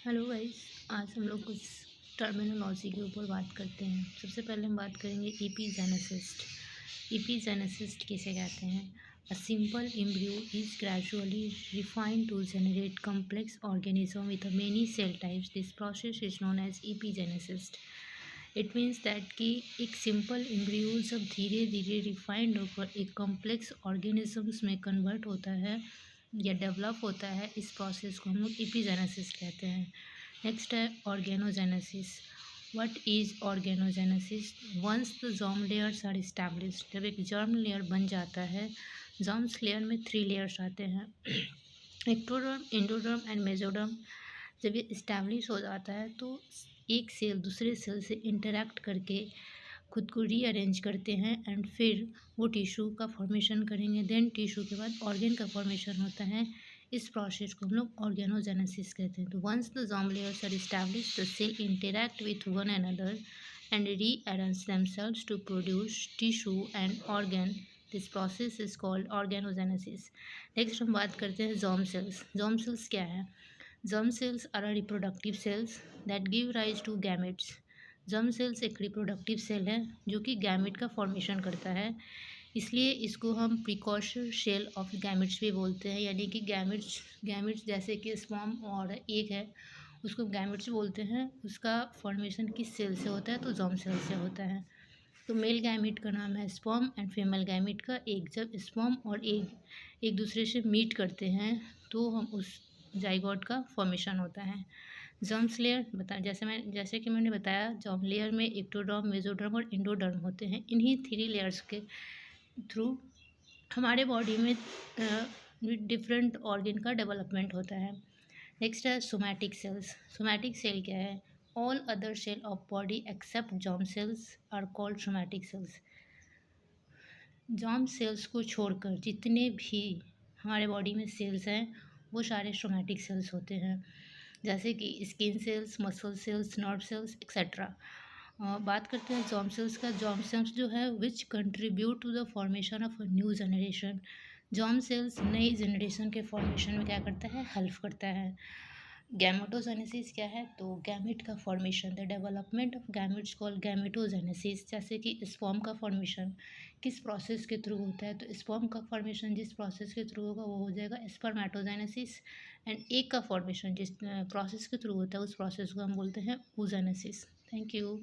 Hello guys. आज हम लोग कुछ टर्मिनोलॉजी के ऊपर बात करते हैं। सबसे पहले हम बात करेंगे एपीजेनेसिस्ट। एपीजेनेसिस्ट किसे कहते हैं? A simple embryo is gradually refined to generate complex organism with many cell types. This process is known as epigenesis. It means that कि एक सिंपल एम्ब्रियो जब धीरे धीरे रिफाइंड होकर एक कॉम्प्लेक्स ऑर्गेनिजम्स में कन्वर्ट होता है या डेवलप होता है, इस प्रोसेस को हम लोग एपीजेनेसिस कहते हैं। नेक्स्ट है organogenesis. What is organogenesis? Once the germ layers are established, जब एक जर्म लेयर बन जाता है। जर्म्स लेयर में 3 लेयर्स आते हैं, एक्टोडर्म, एंडोडर्म एंड मेसोडर्म। जब ये इस्टेब्लिश हो जाता है तो एक सेल दूसरे सेल से इंटरेक्ट करके खुद को रीअरेंज करते हैं एंड फिर वो टिश्यू का फॉर्मेशन करेंगे। देन टिश्यू के बाद ऑर्गेन का फॉर्मेशन होता है। इस प्रोसेस को हम लोग ऑर्गेनोजेनेसिस कहते हैं। तो once the germ layers are established, the cell interact with one another and rearrange themselves to produce tissue and organ. This process is called organogenesis. नेक्स्ट हम बात करते हैं जर्म सेल्स। जर्म सेल्स क्या है? Germ cells are a reproductive cells that give rise to gametes. Germ cells एक reproductive cell है जो कि गैमेट का फॉर्मेशन करता है, इसलिए इसको हम प्रिकॉशर शेल ऑफ गैमेट्स भी बोलते हैं। यानी कि गैमेट्स जैसे कि स्पर्म और एग है, उसको गैमेट्स बोलते हैं। उसका फॉर्मेशन किस सेल से होता है? तो जर्म सेल से होता है। तो मेल गैमेट का नाम है स्पर्म एंड फीमेल गैमेट का एग। जब स्पर्म और एग एक दूसरे से मीट करते हैं तो हम उस जाइगोट का फॉर्मेशन होता है। जर्म्स लेयर जैसे कि मैंने बताया, जर्म लेयर में एक्टोडर्म, मेसोडर्म और एंडोडर्म होते हैं। इन्हीं 3 लेयर्स के थ्रू हमारे बॉडी में डिफरेंट ऑर्गन का डेवलपमेंट होता है। नेक्स्ट है सोमैटिक सेल्स। सोमैटिक सेल क्या है? All other cell of body except germ cells are called somatic cells. Germ cells को छोड़कर जितने भी हमारे बॉडी में सेल्स हैं वो सारे सोमैटिक सेल्स होते हैं, जैसे कि skin cells, muscle cells, nerve cells etcetera. बात करते हैं जर्म सेल्स का। जर्म सेल्स जो है which contribute to the formation of a new generation. Germ cells नई जनरेशन के फॉर्मेशन में क्या करता है? हेल्प करता है। गैमेटोजेनेसिस क्या है? तो गैमेट का formation, the development of gametes called gametogenesis. जैसे कि स्पर्म का फॉर्मेशन किस प्रोसेस के थ्रू होता है? तो स्पर्म का फॉर्मेशन जिस प्रोसेस के थ्रू होगा वो हो जाएगा स्पर्मेटोजेनेसिस। एंड एग का फॉर्मेशन जिस प्रोसेस के थ्रू होता है उस प्रोसेस को हम बोलते हैं oogenesis। Thank you.